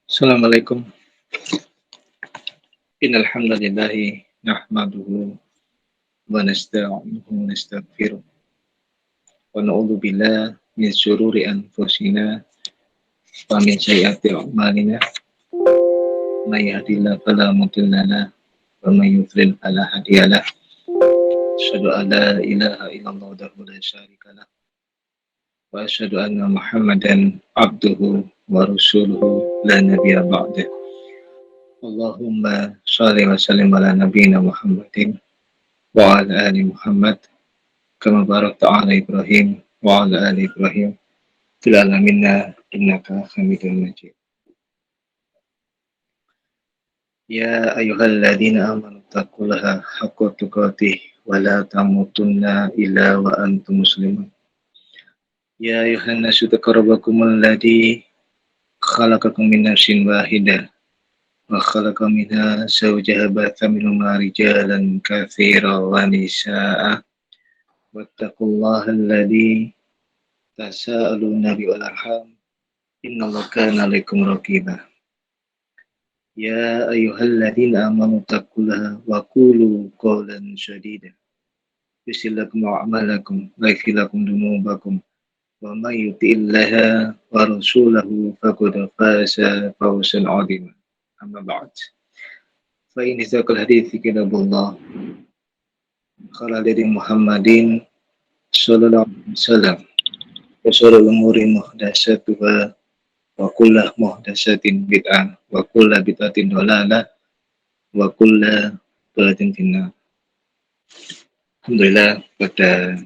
Assalamualaikum. Innal hamdalillah nahmaduhu wa nasta'inuhu wa nastaghfiruh wa na'udzu billahi min syururi anfusina wa min sayyiati a'malina. May yahdihillahu fala mudilla lahu wa may yudlil fala hadiya lahu. Asyhadu an la ilaha illallah wahdahu la syarika lahu wa asyhadu anna Muhammadan abduhu wa rasuluhu la nabiyya ba'dahu. Allahumma shalli wa sallim ala nabiyyina Muhammadin wa ala ali Muhammad kama barakta ala Ibrahim wa ala ali Ibrahim fil alamin innaka Hamidum Majid. Ya ayyuhalladzina amanu taqullaha haqqa tuqatih wa la tamutunna illa wa antum muslimun. Ya ayyuhan nasu taqarrabakumul ladzi khalaqakum min nafsin wahidah wa khalaqa minha zawjaha batha minhuma rijalan katsiran wa nisaa'a wattaqullaha alladzi tasaaluna bihi wal arham innallaha kana 'alaikum raqiba. Ya ayyuhalladzina amanu taqullaha wa qulu qawlan sadida yuslih lakum a'malakum wa yaghfir lakum dhunubakum wa may yuti'illaha wa rasulahu faqad faza fawzan 'azima. Amma ba'd. Fa in dzakal hadithi kitabullah qala dari Muhammadin sallallahu alaihi wasallam wa syarrul umuri muhdatsatuha wa kullu muhdatsatin bid'ah wa kullu bid'atin dhalalah wa kullu dhalalatin finnar. Alhamdulillah, pada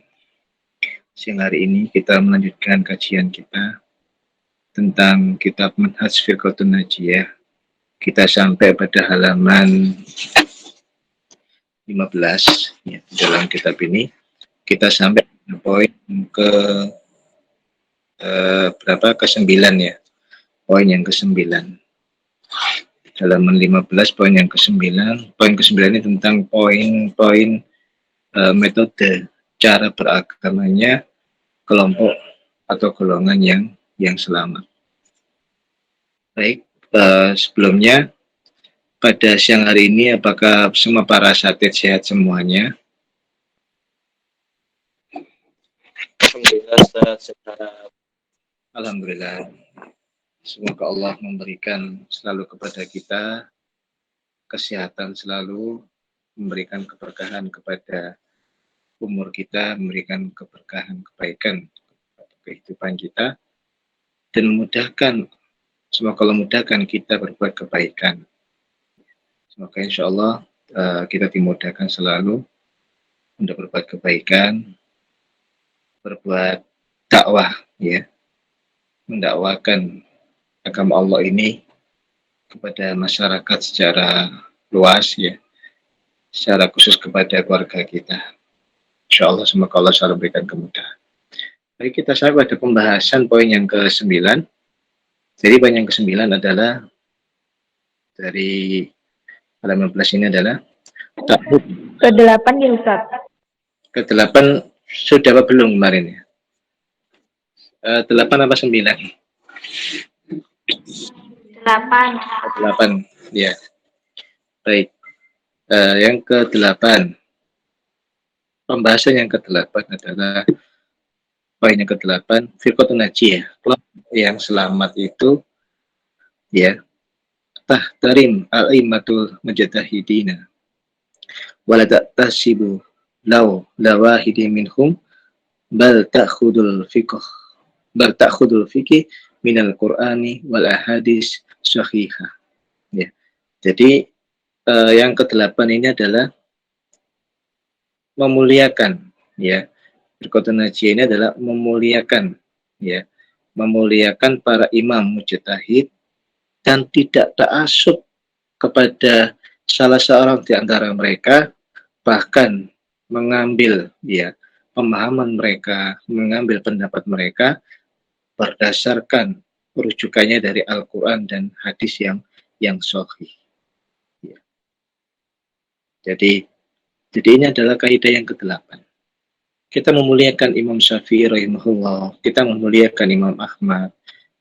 siang hari ini kita melanjutkan kajian kita tentang kitab Manhaj Firqatun Najiyah. Kita sampai pada halaman 15 ya, dalam kitab ini kita sampai pada poin ke ke-9 ya. Poin yang ke-9. Halaman 15 poin yang ke-9. Poin ke-9 ini tentang poin-poin metode cara beragamanya kelompok atau golongan yang selamat. Baik, sebelumnya pada siang hari ini apakah semua para asatidz sehat semuanya? Alhamdulillah sehat. Alhamdulillah. Semoga Allah memberikan selalu kepada kita kesehatan selalu, memberikan keberkahan kepada umur kita, memberikan keberkahan kebaikan kepada kehidupan kita, dan semoga Allah mudahkan kita berbuat kebaikan. Semoga insya Allah kita dimudahkan selalu untuk berbuat kebaikan, berbuat dakwah, ya, mendakwakan agama Allah ini kepada masyarakat secara luas, ya, secara khusus kepada keluarga kita. Insya Allah semoga Allah selalu berikan kemudahan. Baik, kita sampai pada pembahasan poin yang ke-9. Jadi poin yang ke-9 adalah dari halaman 15 ini adalah ke-8 ya Ustaz. Ke-8 sudah apa belum kemarin ya? 8 apa 9? 8 ya. Baik. Yang ke-8. Pembahasan yang ke-8 adalah poin yang ke-8, firqatun najiyah. Kelompok yang selamat itu ya, tahtarim al-immatul mujtahidina wala ta'tasibu law lawahidi minhum bal ta'khudul fiqh minal qur'ani wal ahadis sahihah. Ya. Jadi yang ke-8 ini adalah memuliakan, ya. Firqatun najiyah ini adalah memuliakan, ya. Memuliakan para imam mujtahid dan tidak ta'assub kepada salah seorang di antara mereka, bahkan mengambil, ya, pemahaman mereka, mengambil pendapat mereka berdasarkan rujukannya dari Al-Quran dan hadis yang sahih. Ya. Jadi ini adalah kaidah yang ke-8. Kita memuliakan Imam Syafi'i rahimahullah, kita memuliakan Imam Ahmad,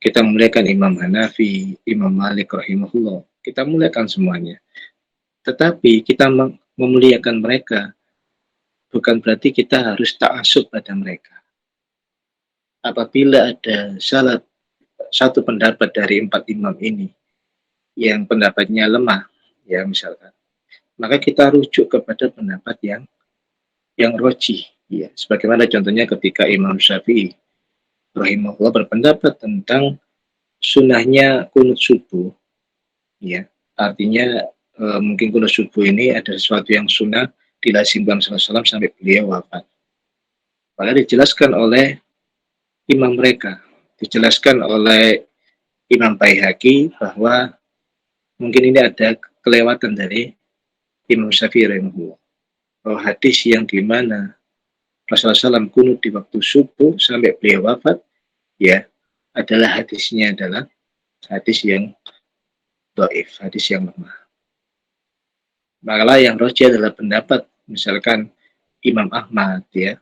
kita muliakan Imam Hanafi, Imam Malik rahimahullah, kita muliakan semuanya. Tetapi kita memuliakan mereka bukan berarti kita harus ta'assub pada mereka. Apabila ada satu pendapat dari 4 imam ini yang pendapatnya lemah, ya misalkan, maka kita rujuk kepada pendapat yang rojih, ya. Sebagaimana contohnya ketika Imam Syafi'i rahimahullah berpendapat tentang sunnahnya kunut subuh, ya. Artinya mungkin kunut subuh ini ada sesuatu yang sunnah dilazimkan Rasulullah SAW sampai beliau wafat. Maka dijelaskan oleh imam mereka, dijelaskan oleh Imam Baihaqi bahwa mungkin ini ada kelewatan dari Imam Syafi'i rahimahullah, bahwa hadis yang dimana Rasulullah SAW kunut di waktu subuh sampai beliau wafat, ya, adalah hadisnya adalah hadis yang dhaif, hadis yang lemah. Malah yang rajih adalah pendapat misalkan Imam Ahmad, ya,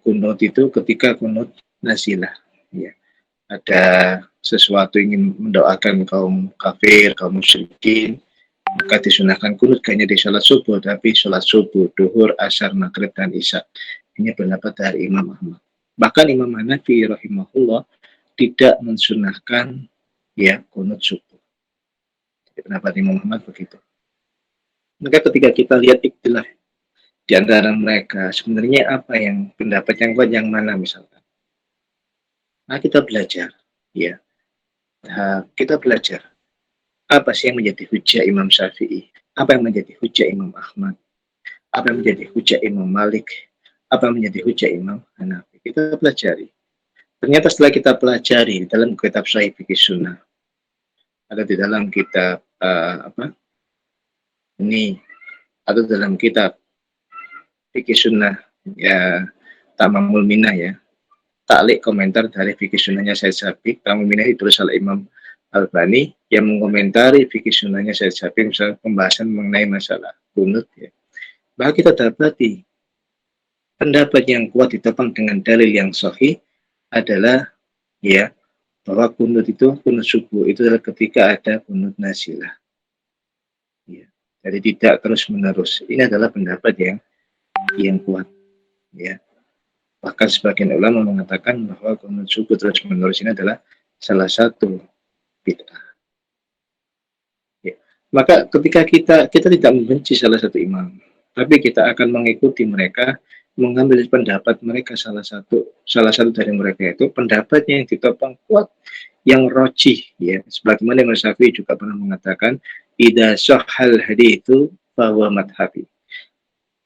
kunut itu ketika kunut nazilah, ya, ada sesuatu ingin mendoakan kaum kafir, kaum musyrikin, maka disunahkan kunut hanya di sholat subuh, tapi sholat subuh, duhur, asar, maghrib, dan isya. Ini pendapat dari Imam Ahmad. Bahkan Imam Hanafi rahimahullah tidak mensunahkan, ya, kunut subuh. Pendapat Imam Ahmad begitu. Maka ketika kita lihat ikhtilaf di antara mereka, sebenarnya apa yang pendapat yang kuat yang mana misalkan? Nah, kita belajar, ya. Nah, kita belajar apa sih yang menjadi hujah Imam Syafi'i, apa yang menjadi hujah Imam Ahmad, apa yang menjadi hujah Imam Malik, apa yang menjadi hujah Imam Hanafi. Kita pelajari. Ternyata setelah kita pelajari di dalam kitab Sahih Fikih Sunnah, ada di dalam kitab atau dalam kitab Fikih Sunnah, ya, Tamamul Minah, ya, taklik komentar dari Fikih Sunnahnya Syed Sabiq. Tamamul Minah ditulis oleh Imam Albani yang mengomentari Fikih Sunnahnya Syed Sabiq, misalnya pembahasan mengenai masalah kunut, ya. Bahkan kita dapati pendapat yang kuat ditopang dengan dalil yang sahih adalah, ya, bahwa kunut subuh itu adalah ketika ada kunut nazilah, ya. Jadi tidak terus menerus. Ini adalah pendapat yang kuat, ya. Bahkan sebagian ulama mengatakan bahwa kunut subuh terus menerus ini adalah salah satu bid'ah. Ya. Maka ketika kita tidak membenci salah satu imam, tapi kita akan mengikuti mereka, mengambil pendapat mereka, salah satu dari mereka itu pendapatnya yang ditopang kuat, yang rojih, ya. Sebagaimana Imam Syafi'i juga pernah mengatakan, idza sahhal haditsu fa huwa madhhabi.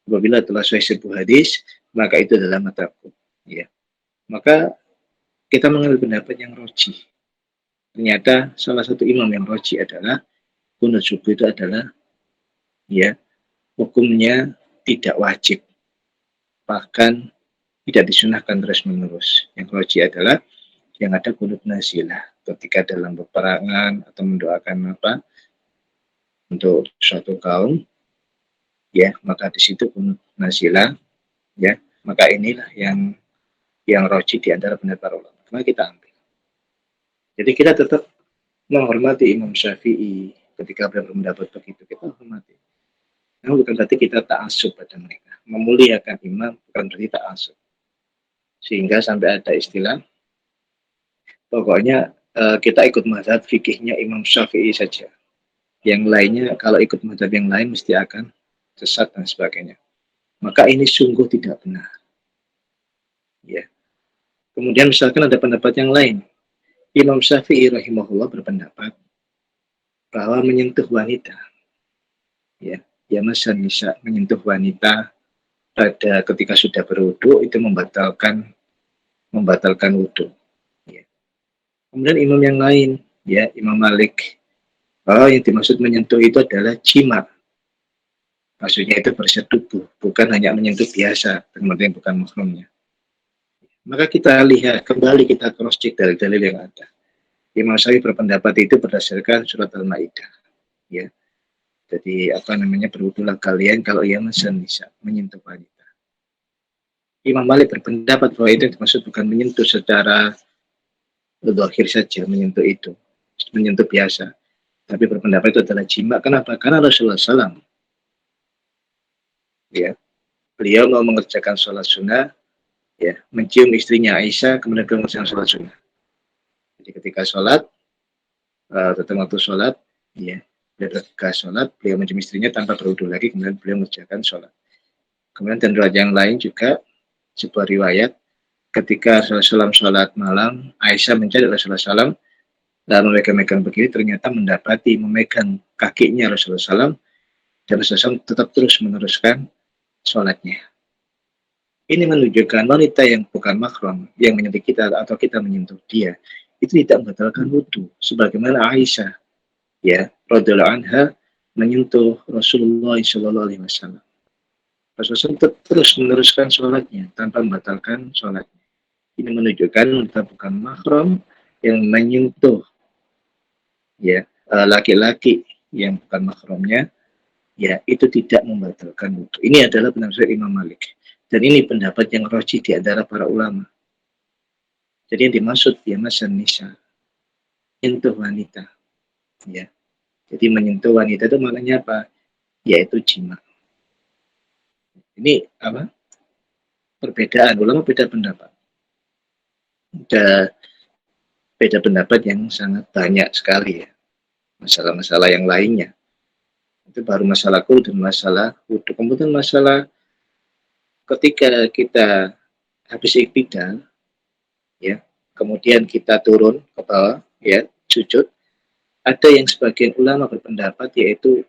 Apabila telah sahih sebuah hadis, maka itu adalah madhabku, ya. Maka kita mengambil pendapat yang rojih. Ternyata salah satu imam yang rojih adalah kunut subuh itu adalah, ya, hukumnya tidak wajib, bahkan tidak disunahkan terus menerus. Yang rojih adalah yang ada kunut nazilah ketika dalam peperangan atau mendoakan apa untuk suatu kaum, ya, maka di situ kunut nazilah, ya, maka inilah yang rojih di antara pendapat ulama. Maka kita ambil. Jadi kita tetap menghormati Imam Syafi'i ketika beliau berpendapat begitu, kita hormati. Namun bukan berarti kita ta'assub pada mereka. Memuliakan imam bukan berarti ta'assub. Sehingga sampai ada istilah, pokoknya kita ikut mazhab fikihnya Imam Syafi'i saja. Yang lainnya kalau ikut mazhab yang lain mesti akan sesat dan sebagainya. Maka ini sungguh tidak benar, ya. Kemudian misalkan ada pendapat yang lain, Imam Syafi'i rahimahullah berpendapat bahwa menyentuh wanita, ya, masan nisa, menyentuh wanita pada ketika sudah berwudu itu membatalkan wudu, ya. Kemudian imam yang lain, ya, Imam Malik, yang dimaksud menyentuh itu adalah jima. Maksudnya itu bersetubuh, bukan hanya menyentuh biasa, kemudian bukan mahramnya. Maka kita lihat kembali, kita cross check dalil-dalil yang ada. Imam Syafi'i berpendapat itu berdasarkan surat Al-Maidah, ya. Jadi berwudulah kalian kalau ia bisa menyentuh wanita. Imam Malik berpendapat bahwa itu dimaksud bukan menyentuh secara Dzahir saja menyentuh itu, menyentuh biasa. Tapi berpendapat itu adalah jima. Kenapa? Karena Rasulullah SAW, ya, beliau mau mengerjakan sholat sunnah, ya, mencium istrinya Aisyah, kemudian beliau mengerjakan sholat sunnah. Jadi ketika sholat, tentang waktu sholat, ya, ketika sholat, beliau mencium istrinya tanpa berwudu lagi, kemudian beliau mengerjakan sholat. Kemudian dan riwayat yang lain juga, sebuah riwayat, ketika Rasulullah SAW sholat malam, Aisyah mencari Rasulullah SAW, dan memegang-megang begini, ternyata mendapati memegang kakinya Rasulullah SAW, dan Rasulullah SAW tetap terus meneruskan sholatnya. Ini menunjukkan wanita yang bukan mahram, yang menyentuh kita atau kita menyentuh dia, itu tidak membatalkan wudhu. Sebagaimana Aisyah, ya, radhiyallahu anha, menyentuh Rasulullah SAW. Rasulullah SAW terus meneruskan sholatnya tanpa membatalkan sholatnya. Ini menunjukkan wanita bukan mahram yang menyentuh, ya, laki-laki yang bukan mahramnya, ya, itu tidak membatalkan wudhu. Ini adalah pendapat Imam Malik. Dan ini pendapat yang rajih di antara para ulama. Jadi yang dimaksud ya masan nisa, menyentuh wanita, ya. Jadi menyentuh wanita itu maknanya apa? Yaitu jima. Ini apa? Perbedaan ulama, beda pendapat. Ada beda pendapat yang sangat banyak sekali, ya. Masalah-masalah yang lainnya. Itu baru masalah qul dan masalah wudhu. Kemudian masalah ketika kita habis iktidal, ya, kemudian kita turun ke bawah, ya, sujud, ada yang sebagian ulama berpendapat yaitu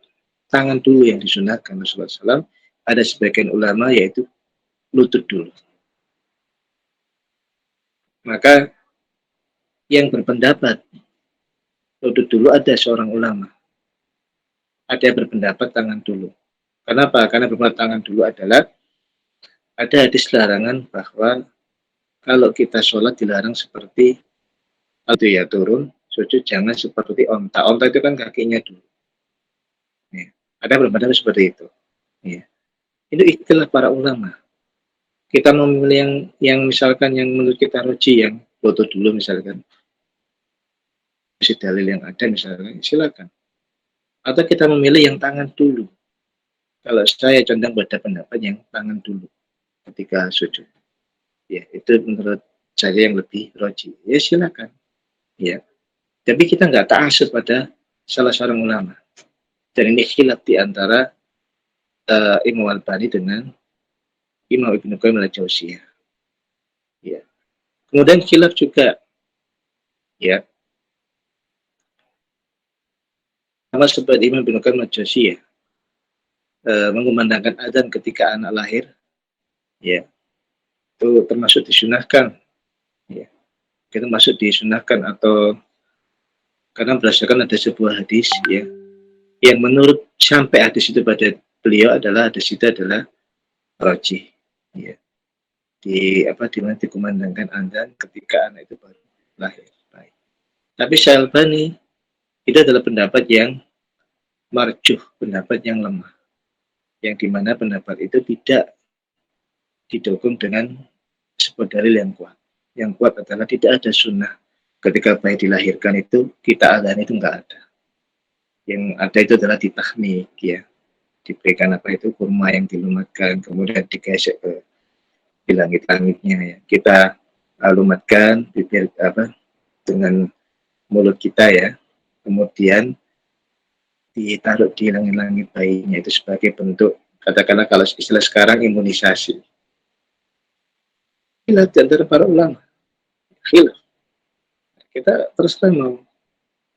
tangan dulu yang disunahkan Rasulullah SAW, ada sebagian ulama yaitu lutut dulu. Maka yang berpendapat lutut dulu ada seorang ulama, ada yang berpendapat tangan dulu. Kenapa? Karena berpendapat tangan dulu adalah ada hadis larangan bahwa kalau kita sholat dilarang seperti atau ya turun sujud jangan seperti onta. Onta itu kan kakinya dulu. Ya. Ada berpendapat seperti itu. Ya. Itu istilah para ulama. Kita memilih yang misalkan yang menurut kita roji, yang lutut dulu misalkan, si dalil yang ada misalkan, silakan. Atau kita memilih yang tangan dulu. Kalau saya condong pada pendapat yang tangan dulu ketika sujud. Ya, itu menurut saya yang lebih roji. Ya silakan. Ya. Tapi kita nggak ta'asub pada salah seorang ulama. Dan ini khilaf di antara Imam Al-Bani dengan Imam Ibnu Qayyim al-Jauziyah. Ya. Kemudian khilaf juga, ya, sama seperti Imam Ibnu Qayyim al-Jauziyah, mengumandangkan adzan ketika anak lahir, ya, itu termasuk disunahkan, ya, itu masuk disunahkan atau karena berdasarkan ada sebuah hadis, ya, yang menurut sampai hadis itu pada beliau adalah hadis itu adalah rajih, ya, di apa dimana dikumandangkan adzan ketika anak itu baru lahir. Baik. Tapi Syalbani itu adalah pendapat yang marjuh, pendapat yang lemah, yang dimana pendapat itu tidak didukung dengan sebuah dalil yang kuat. Yang kuat adalah tidak ada sunnah ketika bayi dilahirkan itu kita adzan itu enggak ada. Yang ada itu adalah ditahnik, ya, diberikan apa itu kurma yang dilumatkan kemudian digesek ke di langit-langitnya, ya. Kita lumatkan bibir apa dengan mulut kita, ya, kemudian ditaruh di langit-langit bayinya itu sebagai bentuk katakanlah kalau istilah sekarang imunisasi. Khilaf di antara para ulama. Khilaf. Kita terus terang mau.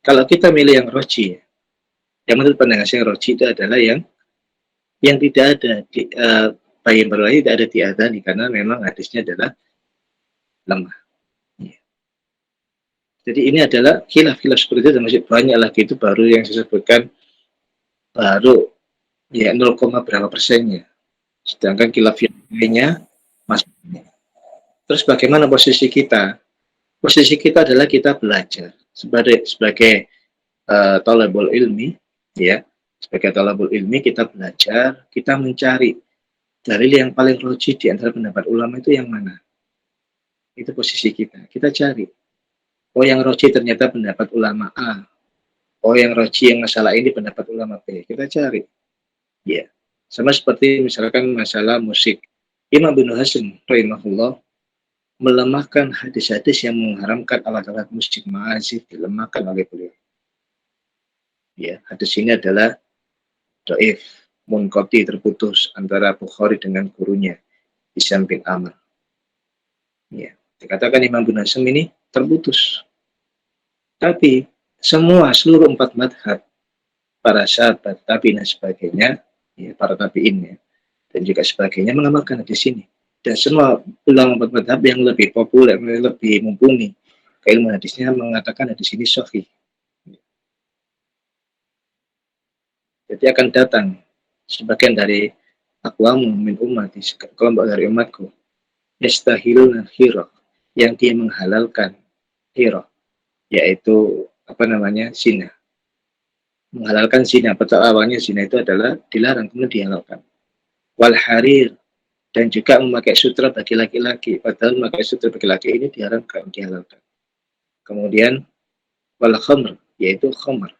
Kalau kita milih yang roji, yang menurut pandangan saya roji itu adalah yang tidak ada di bayi yang baru lahir tidak ada diadzani karena memang hadisnya adalah lemah. Ya. Jadi ini adalah khilaf-khilaf seperti itu dan masih banyak lagi, itu baru yang saya sebutkan baru ya 0, berapa persennya. Sedangkan khilaf yang lainnya masih. Terus bagaimana posisi kita? Posisi kita adalah kita belajar sebagai thalabul ilmi, ya, sebagai thalabul ilmi kita belajar, kita mencari dalil yang paling rajih di antara pendapat ulama itu yang mana. Itu posisi kita cari. Oh yang roji ternyata pendapat ulama A. Oh yang roji yang masalah ini pendapat ulama B. Kita cari. Ya. Sama seperti misalkan masalah musik. Imam bin Hasan rahimahullah melemahkan hadis-hadis yang mengharamkan alat-alat musik ma'azif, dilemahkan oleh beliau. Ya, hadis ini adalah dhaif, munqati, terputus antara Bukhari dengan gurunya Hisham bin Amr. Ya, dikatakan Imam bin Hasan ini terputus. Tapi seluruh 4 madhab, para sahabat, tabi'in dan sebagainya, ya, para tabi'in ya, dan juga sebagainya mengamalkan hadis ini. Dan semua ulama 4 madhab yang lebih populer, lebih mumpuni keilmuan hadisnya mengatakan hadis ini sahih. Jadi akan datang sebagian dari aqwamu min ummati, kelompok dari umatku, yastahiluna hira, yang dia menghalalkan hira, yaitu apa namanya, zina. Menghalalkan zina, pada awalnya zina itu adalah dilarang, kemudian dihalalkan. Wal harir, dan juga memakai sutra bagi laki-laki, padahal memakai sutra bagi laki ini diharamkan, dihalalkan. Kemudian wal khamr, yaitu khamr,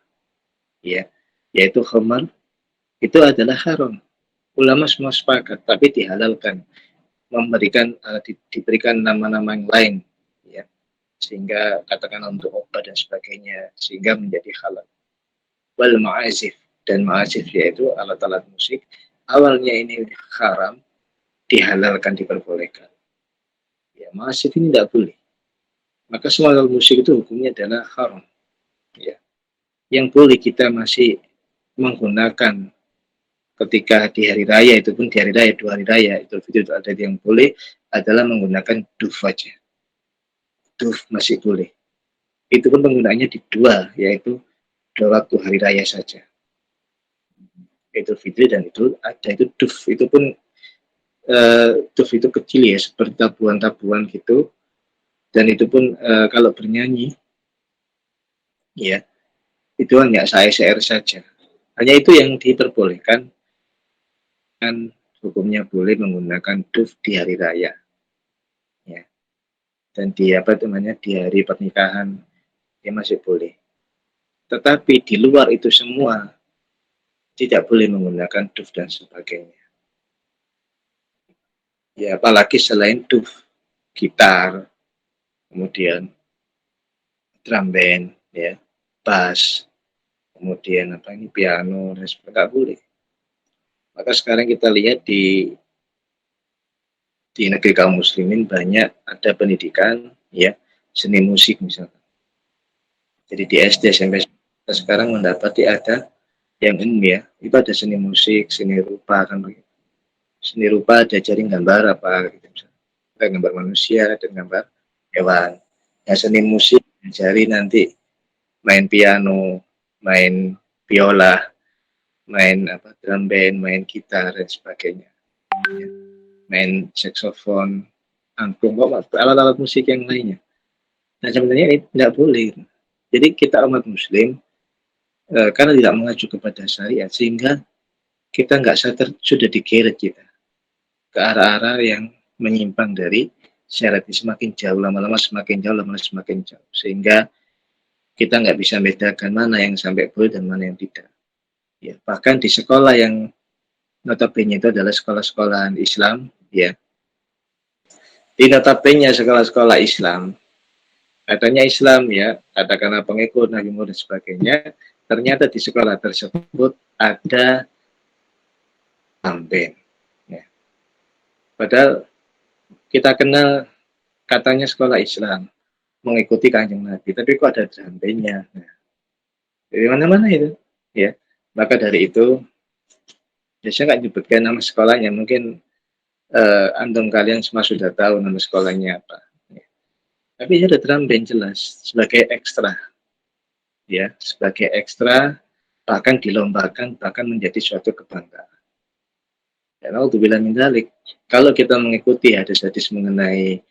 ya, yaitu khamr itu adalah haram. Ulama semua sepakat, tapi dihalalkan, diberikan nama-nama yang lain, ya, sehingga katakanlah untuk obat dan sebagainya, sehingga menjadi halal. Wal ma'azif, dan ma'azif yaitu alat-alat musik, awalnya ini haram, dihalalkan, diperbolehkan. Ya, ma'azif ini tidak boleh. Maka semua alat musik itu hukumnya adalah haram. Ya. Yang boleh kita masih menggunakan ketika di hari raya, itu pun di hari raya, 2 hari raya, Idul Fitri itu ada yang boleh adalah menggunakan duf aja. Duf masih boleh. Itu pun penggunaannya di 2, yaitu 2 waktu hari raya saja. Idul Fitri dan Idul Adha, itu duf. Itu pun duf itu kecil ya, seperti tabuhan-tabuhan gitu. Dan itu pun kalau bernyanyi, ya, itu hanya SAR saja. Hanya itu yang diperbolehkan, kan hukumnya boleh menggunakan duf di hari raya. Ya. Dan di apa namanya, di hari pernikahan ya masih boleh. Tetapi di luar itu semua tidak boleh menggunakan duf dan sebagainya. Ya apalagi selain duf, gitar, kemudian drum band, ya, bass, kemudian apa ini, piano dan sebagainya, nggak boleh. Maka sekarang kita lihat di negeri kaum muslimin banyak ada pendidikan, ya, seni musik misalnya. Jadi di SD SMP sekarang mendapati ada yang ini ya, itu ada seni musik, seni rupa, kan begitu. Seni rupa diajarin gambar apa gitu, ada gambar manusia dan gambar hewan. Nah, seni musik diajari nanti main piano, main biola, main apa, drum band, main gitar dan sebagainya, ya. Main saksofon, angklung, alat-alat musik yang lainnya. Nah sebenarnya ini tidak boleh. Jadi kita umat muslim, karena tidak mengacu kepada syariat, sehingga kita nggak sadar sudah digeret kita ke arah-arah yang menyimpang dari syariat. Semakin jauh, lama-lama semakin jauh, lama-lama semakin jauh, sehingga kita nggak bisa membedakan mana yang sampai boleh dan mana yang tidak. Ya, bahkan di sekolah yang notabene itu adalah sekolah-sekolahan Islam, ya, di notabene sekolah-sekolah Islam, katanya Islam ya, katakanlah pengikut Nabi Muhammad dan sebagainya, ternyata di sekolah tersebut ada campaign. Ya. Padahal kita kenal katanya sekolah Islam, mengikuti Kanjeng Nabi, tapi kok ada campaignnya. Nah, dari mana-mana itu, ya. Maka dari itu, saya nggak nyebutkan nama sekolahnya, mungkin antum kalian semua sudah tahu nama sekolahnya apa. Ya. Tapi ada drum band jelas sebagai ekstra, ya, sebagai ekstra, bahkan dilombakan, bahkan menjadi suatu kebanggaan. Dan alhamdulillah min dzalik, kalau kita mengikuti hadis-hadis mengenai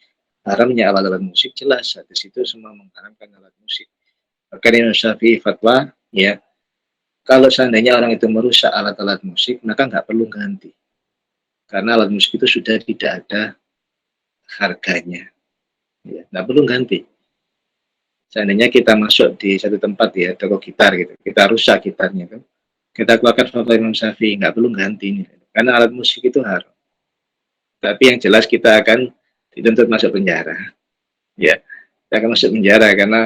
haramnya alat-alat musik, jelas hadis itu semua mengharamkan alat musik. Bahkan Imam Syafi'i fatwa, ya, kalau seandainya orang itu merusak alat-alat musik, maka nggak perlu ganti, karena alat musik itu sudah tidak ada harganya, ya, nggak perlu ganti. Seandainya kita masuk di satu tempat ya, toko gitar gitu, kita rusak gitarnya kan, kita keluarkan fatwa Imam Syafi'i, nggak perlu ganti ini, karena alat musik itu haram. Tapi yang jelas kita akan dituntut masuk penjara, ya, kita akan masuk penjara karena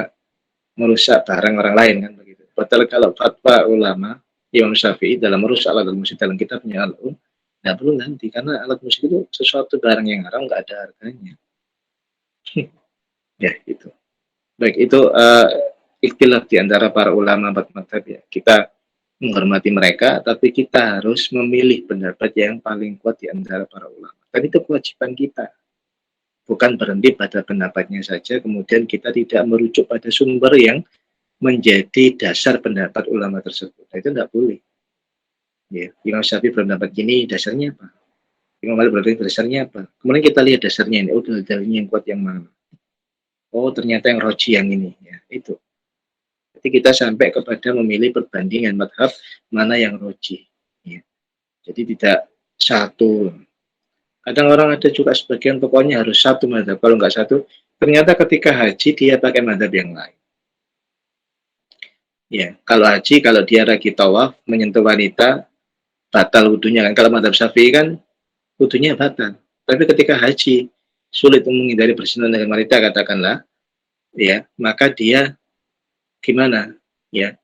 merusak barang orang lain kan begitu. Padahal kalau fatwa ulama Imam Syafi'i dalam merusak alat musik dalam kitabnya Al-Um, nggak perlu ganti karena alat musik itu sesuatu barang yang haram, nggak ada harganya. Ya itu. Baik itu ikhtilaf di antara para ulama empat mazhab ya. Kita menghormati mereka, tapi kita harus memilih pendapat yang paling kuat di antara para ulama. Dan itu kewajiban kita. Bukan berhenti pada pendapatnya saja, kemudian kita tidak merujuk pada sumber yang menjadi dasar pendapat ulama tersebut. Nah, itu tidak boleh. Ya, Imam Syafi'i berpendapat gini, dasarnya apa? Imam Malik berpendapat dasarnya apa? Kemudian kita lihat dasarnya ini, oh dalilnya yang kuat yang mana? Oh ternyata yang roji yang ini, ya itu. Jadi kita sampai kepada memilih perbandingan madhab mana yang roji. Ya. Jadi tidak satu. Kadang orang ada juga sebagian pokoknya harus satu madhab. Kalau nggak satu, ternyata ketika haji dia pakai madhab yang lain. Ya, kalau haji, kalau dia lagi tawaf menyentuh wanita, batal wudhunya kan. Kalau madhab Syafi'i kan wudhunya batal. Tapi ketika haji sulit menghindari bersentuhan dengan wanita katakanlah, ya maka dia gimana? Ya,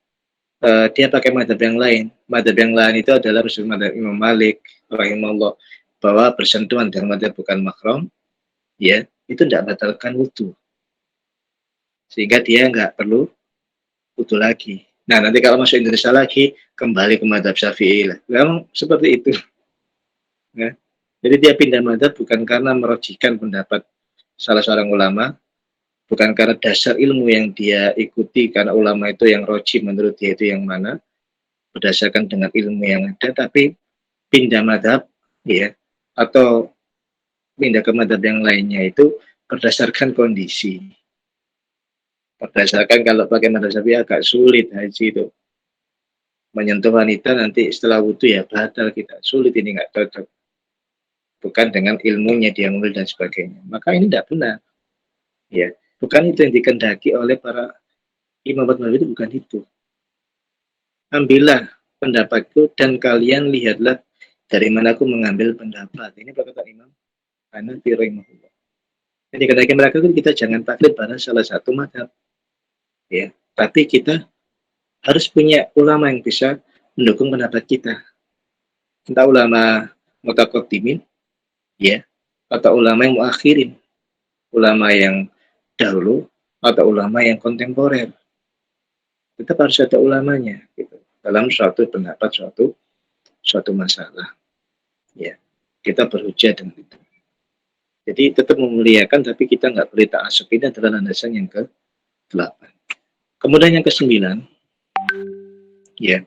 dia pakai madhab yang lain. Madhab yang lain itu adalah madhab Imam Malik rahimahullah, bahwa bersentuhan dengan madhab bukan mahram, ya itu tidak batalkan wudhu, sehingga dia nggak perlu wudhu lagi. Nah nanti kalau masuk Indonesia lagi kembali ke madhab Syafi'i lah. Memang seperti itu. Ya. Jadi dia pindah madhab bukan karena merojikan pendapat salah seorang ulama, bukan karena dasar ilmu yang dia ikuti, karena ulama itu yang roji menurut dia itu yang mana, berdasarkan dengan ilmu yang ada, tapi pindah madhab, ya, atau pindah ke madhab yang lainnya itu berdasarkan kondisi. Berdasarkan kalau pakai madhab Syafi'i agak sulit haji itu. Menyentuh wanita nanti setelah wudhu ya batal kita. Sulit ini nggak cocok. Bukan dengan ilmunya dia ngambil dan sebagainya. Maka ini tidak benar. Ya, bukan itu yang dikehendaki oleh para imam madhab itu, bukan itu. Ambillah pendapatku dan kalian lihatlah dari mana aku mengambil pendapat. Ini perkataan Imam Hanafi rahimahullah. Jadi ketika mereka itu kita jangan taklid pada salah satu madhab, ya. Tapi kita harus punya ulama yang bisa mendukung pendapat kita. Entah ulama mutaqaddimin, ya, atau ulama yang muakhirin, ulama yang dahulu atau ulama yang kontemporer. Tetap harus ada ulamanya, gitu, dalam suatu pendapat, suatu masalah. Ya, kita berhujjah dengan itu. Jadi tetap memuliakan, tapi kita nggak boleh ta'assub. Ini adalah landasan yang ke-8. Kemudian yang ke-9, ya,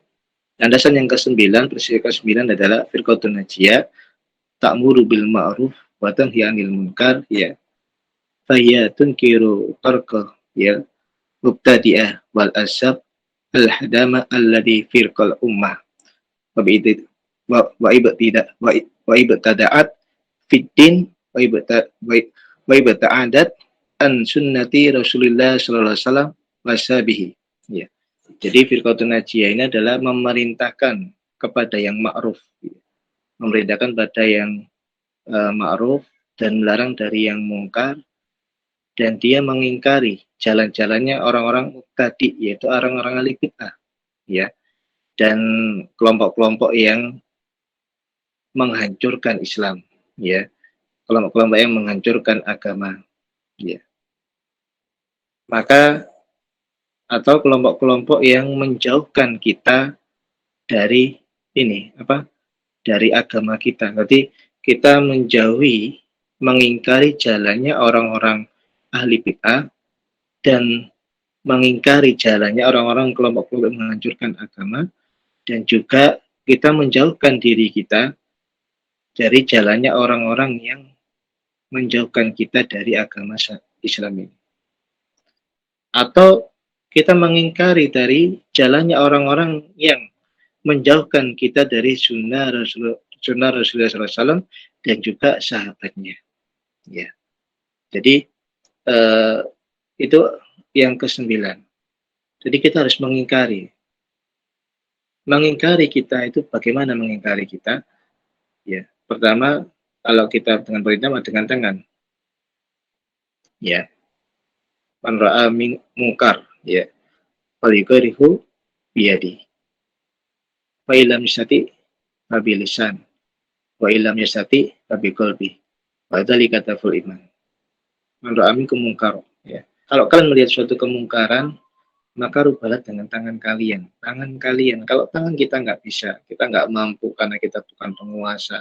landasan yang ke-9, prinsip ke-9 adalah firqatun najiyah, ta'muru bil ma'ruf wa tanhi 'anil munkar, ya. Fahiya tunkiru tarqa, ya, mubtadi'ah wal asab al-hadama alladhi firqal ummah. Wa ibtida'at fiddin wa ibta'adat an sunnati Rasulullah sallallahu alaihi wasallam wasabihi. Ya. Jadi firqatun najiyah ini adalah memerintahkan kepada yang ma'ruf, ya. Memerintahkan pada yang ma'ruf dan melarang dari yang mungkar, dan dia mengingkari jalan-jalannya orang-orang mubtadi, yaitu orang-orang ahli bid'ah, ya, dan kelompok-kelompok yang menghancurkan Islam, ya, kelompok-kelompok yang menghancurkan agama, ya. Maka atau kelompok-kelompok yang menjauhkan kita dari ini dari agama kita. Berarti kita menjauhi, mengingkari jalannya orang-orang ahli bid'ah dan mengingkari jalannya orang-orang kelompok-kelompok yang menghancurkan agama, dan juga kita menjauhkan diri kita dari jalannya orang-orang yang menjauhkan kita dari agama Islam ini. Atau kita mengingkari dari jalannya orang-orang yang menjauhkan kita dari sunnah Rasulullah SAW dan juga sahabatnya. Ya, jadi itu yang ke-9. Jadi kita harus mengingkari. Mengingkari kita itu bagaimana mengingkari kita? Ya, pertama kalau kita dengan perintah dengan tangan. Ya, man ra'a mungkar, ya, falyughayyirhu biyadi. Fa illam yastati fa bilisan, wa illam yastati fa biqalbi. Wa dzalika taful iman. Man ra'a minkum mungkar, ya. Kalau kalian melihat suatu kemungkaran, maka rubahlah dengan tangan kalian. Tangan kalian. Kalau tangan kita nggak bisa, kita nggak mampu karena kita bukan penguasa,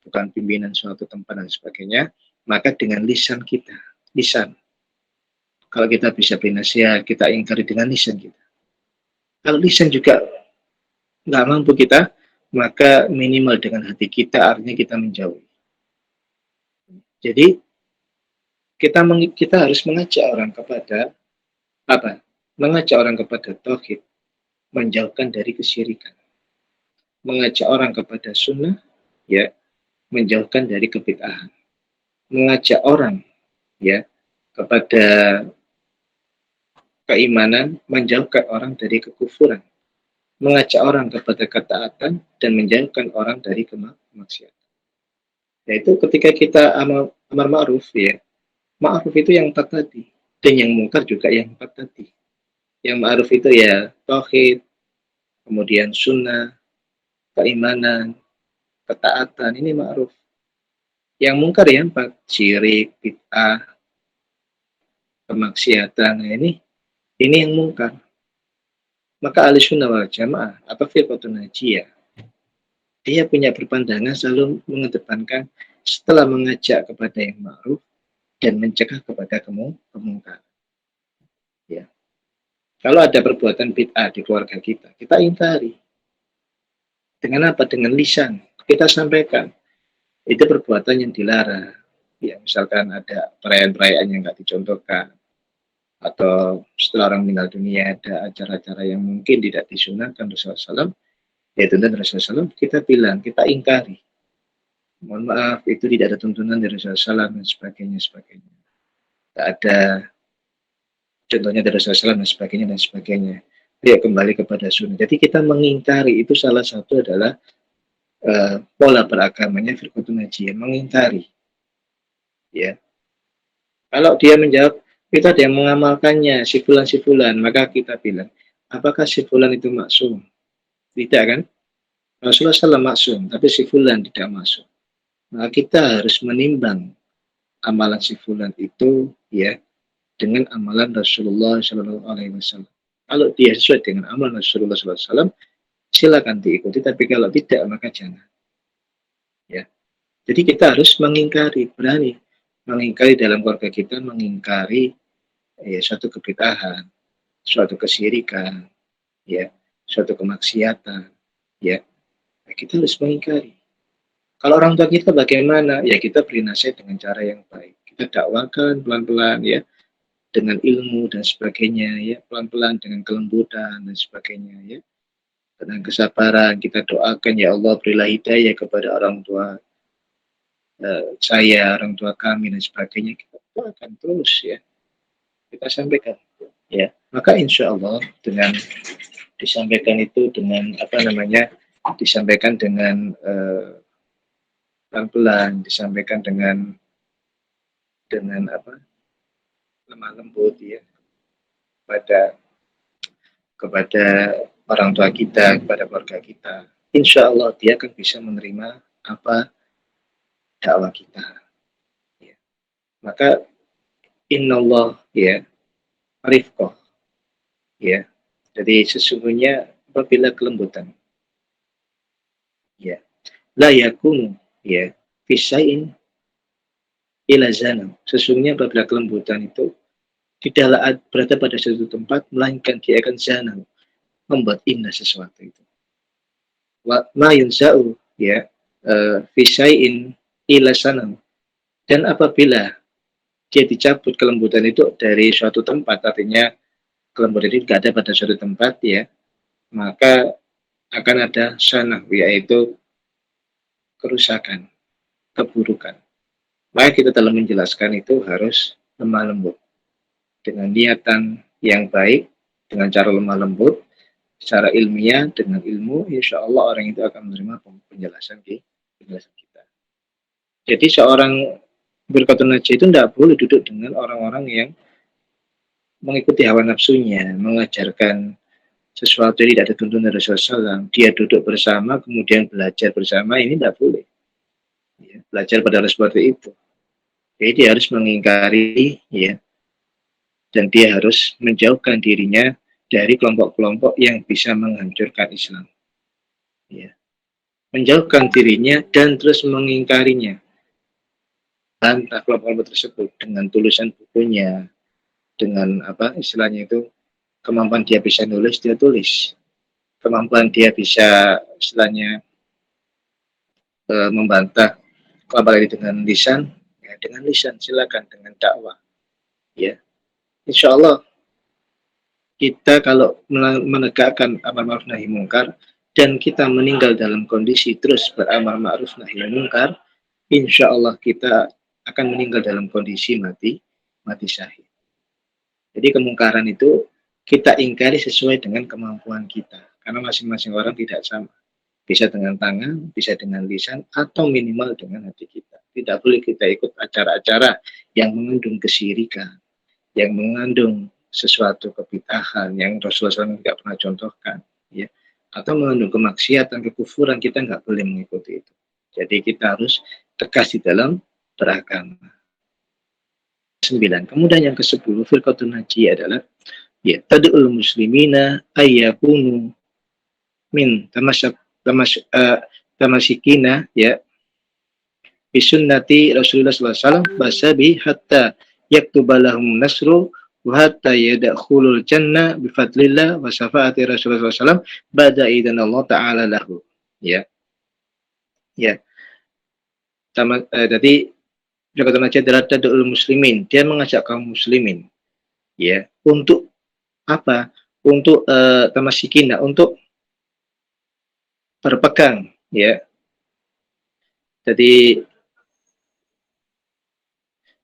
bukan pimpinan suatu tempat dan sebagainya, maka dengan lisan kita. Lisan. Kalau kita bisa bernasihat, kita ingkari dengan lisan kita. Kalau lisan juga nggak mampu kita, maka minimal dengan hati kita, artinya kita menjauhi. Jadi kita harus mengajak orang kepada apa? Mengajak orang kepada tauhid, menjauhkan dari kesyirikan. Mengajak orang kepada sunnah, ya, menjauhkan dari kebid'ahan. Mengajak orang, ya, kepada keimanan, menjauhkan orang dari kekufuran. Mengajak orang kepada ketaatan dan menjauhkan orang dari kemaksiatan. Yaitu ketika kita amar ma'ruf, ya, ma'ruf itu yang empat tadi, dan yang mungkar juga yang empat tadi. Yang ma'ruf itu ya tauhid, kemudian sunnah, keimanan, ketaatan, ini ma'ruf. Yang mungkar ya empat, syirik, bid'ah, kemaksiatan. Nah, ini yang mungkar. Maka ahli sunnah wal jamaah atau firqatun najiyah, dia punya berpandangan selalu mengedepankan setelah mengajak kepada yang ma'ruf dan mencegah kepada kemungkaran. Ya. Kalau ada perbuatan bid'ah di keluarga kita ingkari. Dengan apa? Dengan lisan. Kita sampaikan. Itu perbuatan yang dilarang. Ya, misalkan ada perayaan-perayaan yang nggak dicontohkan, atau setelah orang meninggal dunia ada acara-acara yang mungkin tidak disunahkan Rasulullah SAW, ya tentu Rasulullah SAW kita bilang, kita ingkari. Mohon maaf, itu tidak ada tuntunan dari Rasulullah SAW dan sebagainya. Tidak ada contohnya dari Rasulullah SAW dan sebagainya. Ya, kembali kepada sunnah. Jadi kita mengingkari, itu salah satu adalah pola beragamanya firqatun najiyah, mengingkari. Ya. Kalau dia menjawab, kita ada yang mengamalkannya, si fulan, maka kita bilang, apakah si fulan itu maksum? Tidak kan? Rasulullah SAW maksum, tapi si fulan tidak maksum. Maka kita harus menimbang amalan si fulan itu, ya, dengan amalan Rasulullah SAW. Kalau dia sesuai dengan amalan Rasulullah SAW, silakan diikuti, tapi kalau tidak, maka jangan. Ya. Jadi kita harus mengingkari, berani mengingkari dalam keluarga kita, mengingkari ya, suatu kebid'ahan, suatu kesyirikan, ya, suatu kemaksiatan, ya. Nah, kita harus mengingkari. Kalau orang tua kita bagaimana? Ya kita beri nasihat dengan cara yang baik. Kita dakwakan pelan-pelan, ya, dengan ilmu dan sebagainya, ya, pelan-pelan dengan kelembutan dan sebagainya, ya. Dengan kesabaran kita doakan, ya Allah berilah hidayah kepada orang tua saya, orang tua kami dan sebagainya. Kita doakan terus, ya. Kita sampaikan, ya. Maka insya Allah dengan disampaikan itu dengan disampaikan dengan pelan-pelan, disampaikan dengan lemah lembut, ya, kepada orang tua kita, kepada keluarga kita, insya Allah dia akan bisa menerima apa dakwah kita. Ya. Maka innallah, ya, rifqah, ya. Jadi sesungguhnya apabila kelembutan, ya, la yakunu, ya, fisain ila zanam. Sesungguhnya apabila kelembutan itu tidaklah berada pada suatu tempat, melainkan dia akan zanam, membuat indah sesuatu itu. Wa ma yunza'u, ya, fisain ila sanam. Dan apabila dia dicabut kelembutan itu dari suatu tempat, artinya kelembutan itu tidak ada pada suatu tempat, ya, maka akan ada sanah, yaitu kerusakan, keburukan. Maka kita dalam menjelaskan itu harus lemah lembut. dengan niatan yang baik, dengan cara lemah lembut, secara ilmiah, dengan ilmu, insya Allah orang itu akan menerima penjelasan kita. Jadi seorang berkata najis itu tidak boleh duduk dengan orang-orang yang mengikuti hawa nafsunya, mengajarkan sesuatu yang tidak dituntun dari Rasulullah SAW. Dia duduk bersama, kemudian belajar bersama, ini tidak boleh. Ya, belajar pada seperti itu. Jadi dia harus mengingkari, ya, dan dia harus menjauhkan dirinya dari kelompok-kelompok yang bisa menghancurkan Islam. Ya. Menjauhkan dirinya dan terus mengingkarinya. Bantah kelompok-kelompok tersebut dengan tulisan bukunya, dengan apa istilahnya itu, kemampuan dia bisa nulis, dia tulis. Kemampuan dia bisa istilahnya membantah apalagi dengan lisan, ya dengan lisan silakan, dengan dakwah, ya. Insya Allah kita kalau menegakkan amar ma'ruf nahi mungkar dan kita meninggal dalam kondisi terus beramar ma'ruf nahi mungkar, insya Allah kita akan meninggal dalam kondisi mati syahid. Jadi kemungkaran itu kita ingkari sesuai dengan kemampuan kita, karena masing-masing orang tidak sama. Bisa dengan tangan, bisa dengan lisan, atau minimal dengan hati kita. Tidak boleh kita ikut acara-acara yang mengandung kesyirikan, yang mengandung sesuatu kebid'ahan yang Rasulullah SAW tidak pernah contohkan, ya, atau mengandung kemaksiatan, kekufuran, kita nggak boleh mengikuti itu. Jadi kita harus tegas di dalam beragama. 9. Kemudian yang ke-10, firqatun najiyah adalah ya tad'ul muslimina ayyakunu min tamasikina ya bisunnati Rasulullah SAW basabi hatta yaktubalahum nasru wa hatta yadkhulul jannah bifadlillah wa syafaati Rasulullah SAW ba'da idan Allah Ta'ala lahu. Ya. Ya. Jadi Jakarta Najah adalah tad'ul muslimin, dia mengajak kaum muslimin ya untuk apa? Untuk tamasikina, untuk berpegang ya. Jadi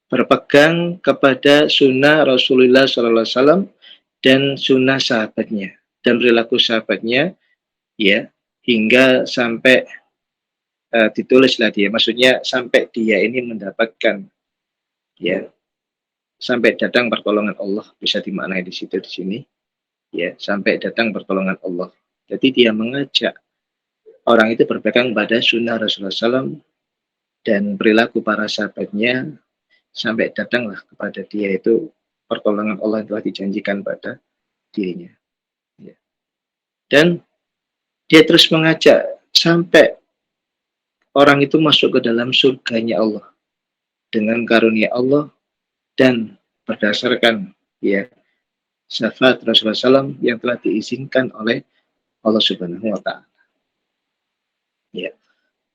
berpegang kepada sunnah Rasulullah SAW dan sunnah sahabatnya dan perilaku sahabatnya ya, hingga sampai ditulislah dia, maksudnya sampai dia ini mendapatkan ya, sampai datang pertolongan Allah, bisa dimaknai di situ di sini ya, sampai datang pertolongan Allah. Jadi dia mengajak orang itu berpegang pada sunnah Rasulullah SAW dan perilaku para sahabatnya sampai datanglah kepada dia itu pertolongan Allah yang telah dijanjikan pada dirinya. Ya. Dan dia terus mengajak sampai orang itu masuk ke dalam surganya Allah dengan karunia Allah dan berdasarkan ya syafaat Rasulullah SAW yang telah diizinkan oleh Allah Subhanahu wa Ta'ala. Ya.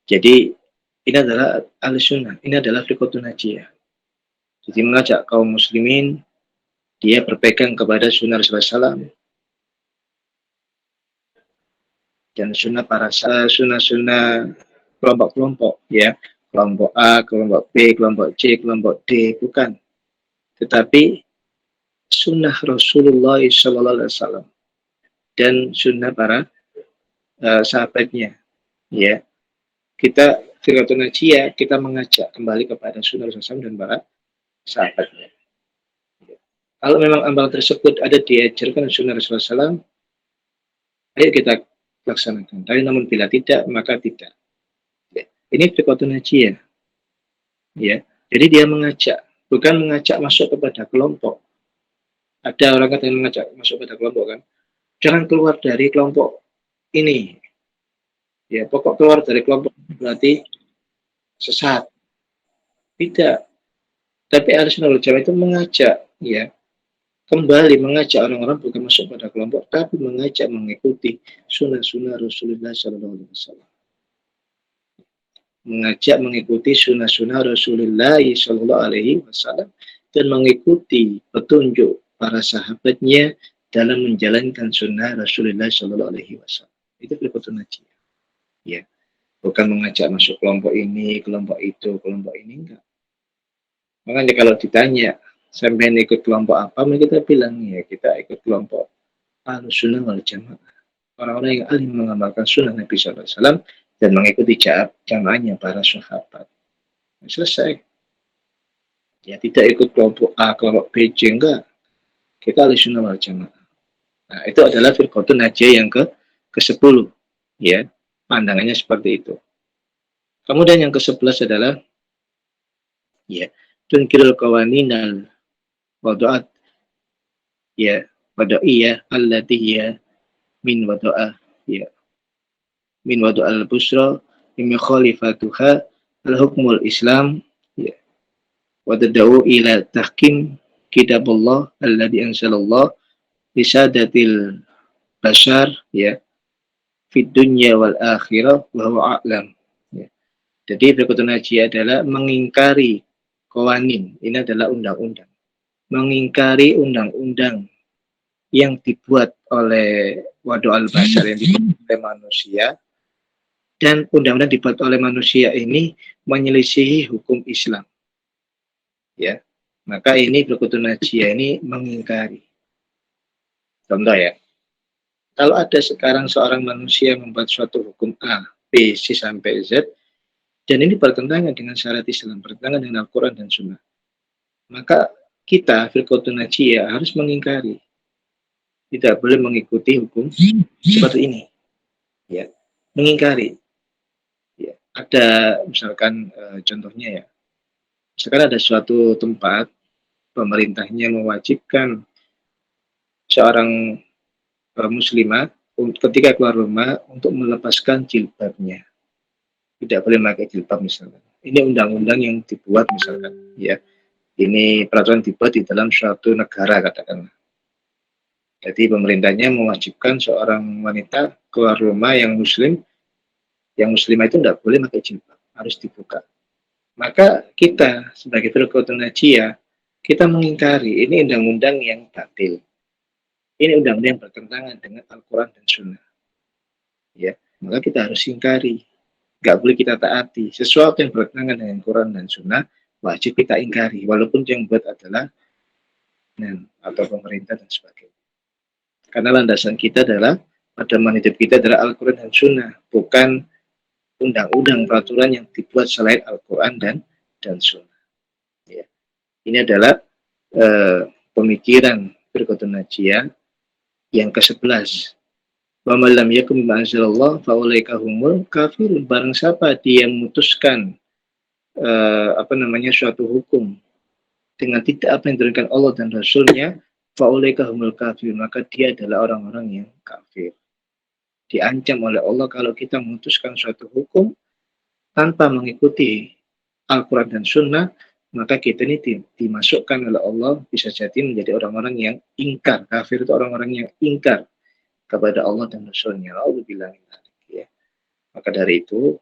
Jadi ini adalah al-sunnah, ini adalah firqatun najiyah. Jadi mengajak kaum muslimin dia berpegang kepada sunnah Rasulullah SAW dan sunnah kelompok-kelompok ya, kelompok A, kelompok B, kelompok C, kelompok D, bukan, tetapi sunnah Rasulullah SAW dan sunnah para sahabatnya ya. Kita firqatun najiyah, kita mengajak kembali kepada sunnah Rasulullah SAW dan para sahabatnya. Kalau memang amalan tersebut ada diajarkan sunnah Rasulullah SAW, ayo kita laksanakan. Tapi namun bila tidak, maka tidak. Ya. Ini firqatun najiyah. Ya. Jadi dia mengajak, bukan mengajak masuk kepada kelompok. Ada orang yang mengajak masuk kepada kelompok kan. Jangan keluar dari kelompok ini. Ya, pokok keluar dari kelompok berarti sesat. Tidak. Tapi Ahlussunnah wal Jamaah itu mengajak, ya, kembali mengajak orang-orang bukan masuk pada kelompok, tapi mengajak mengikuti sunnah-sunnah Rasulullah SAW. Mengajak mengikuti sunnah-sunnah Rasulullah SAW dan mengikuti petunjuk para sahabatnya dalam menjalankan sunnah Rasulullah SAW. Itu firqatun najiyah. Ya, bukan mengajak masuk kelompok ini, kelompok itu, kelompok ini, enggak. Makanya kalau ditanya sampai ikut kelompok apa, kita bilang ya kita ikut kelompok Ahlussunnah wal Jamaah. Orang-orang yang ahli mengamalkan sunnah Nabi SAW dan mengikuti jamaahnya para sahabat. Selesai. Ya tidak ikut kelompok A, kelompok B, C, enggak. Kita Ahlussunnah wal Jamaah. Nah, itu adalah firqatun najiyah yang ke-10. Ya, pandangannya seperti itu. Kemudian yang ke-11 adalah ya, tunkirul qawaninal wadu'at ya, wadu'iyah allati hiya min wadu'ah ya, min wadu'al busra min khalifatuha al-hukmul Islam ya, wadadau ila tahkim kitabullah alladhi anzalallah bisadatil bashar ya, fid dunya wal akhirah wa huwa a'lam ya. Jadi firqatun najiyah adalah mengingkari qawanin, ini adalah undang-undang, mengingkari undang-undang yang dibuat oleh wadu al-bashar, yang dibuat oleh manusia, dan undang-undang dibuat oleh manusia ini menyelisihi hukum Islam ya, maka ini firqatun najiyah ini mengingkari. Contoh ya, kalau ada sekarang seorang manusia membuat suatu hukum A, B, C sampai Z, dan ini bertentangan dengan syariat Islam, bertentangan dengan Al-Quran dan Sunnah, maka kita firqatun najiyah harus mengingkari, tidak boleh mengikuti hukum seperti ini ya, mengingkari ya. Ada misalkan contohnya ya, misalkan ada suatu tempat pemerintahnya mewajibkan seorang muslimah ketika keluar rumah untuk melepaskan jilbabnya, tidak boleh pakai jilbab misalkan. Ini undang-undang yang dibuat misalkan ya, ini peraturan dibuat di dalam suatu negara katakanlah. Jadi pemerintahnya mewajibkan seorang wanita keluar rumah yang muslimah itu tidak boleh pakai jilbab, harus dibuka. Maka kita sebagai firqatun najiyah, kita mengingkari ini undang-undang yang batil. Ini undang-undang yang bertentangan dengan Al-Quran dan Sunnah. Ya, maka kita harus ingkari. Nggak boleh kita taati. Sesuatu yang bertentangan dengan Quran dan Sunnah, wajib kita ingkari. Walaupun yang buat adalah atau pemerintah dan sebagainya. Karena landasan kita adalah, pedoman hidup kita adalah Al-Quran dan Sunnah, bukan undang-undang peraturan yang dibuat selain Al-Quran dan Sunnah. Ya. Ini adalah pemikiran firqatun najiyah yang ke-11. Wa man lam yakum bima anzalallah fa ulaika humul kafirun. Barang siapa dia memutuskan suatu hukum dengan tidak apa yang diturunkan Allah dan Rasulnya, fa ulaika humul kafirun, maka dia adalah orang-orang yang kafir. Diancam oleh Allah kalau kita memutuskan suatu hukum tanpa mengikuti Al-Quran dan Sunnah, maka kita ini dimasukkan oleh Allah bisa jadi menjadi orang-orang yang ingkar. Kafir itu orang-orang yang ingkar kepada Allah dan Rasulnya. Ya. Maka dari itu,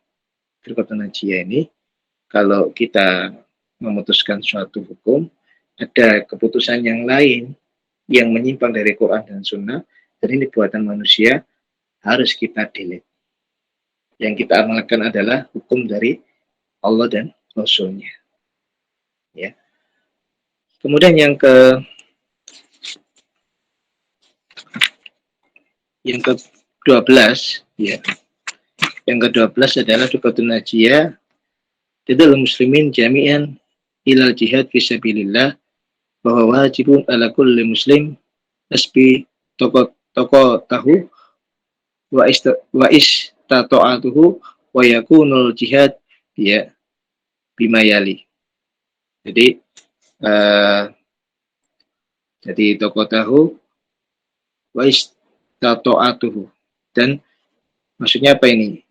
firqatun najiyah ini, kalau kita memutuskan suatu hukum, ada keputusan yang lain yang menyimpang dari Quran dan Sunnah, dan ini buatan manusia, harus kita delete. Yang kita amalkan adalah hukum dari Allah dan Rasulnya. Ya. Kemudian yang ke-12 ya. Yang ke-12 adalah firqatun najiyah tidal muslimin jami'an ilal jihad fisabilillah, bahwa wajibun ala kulli muslim tasbi toko tahu wa istata'atuhu wa yakunul jihad ya bimayali. Jadi toko tahu wa istata'atuhu, dan maksudnya apa ini?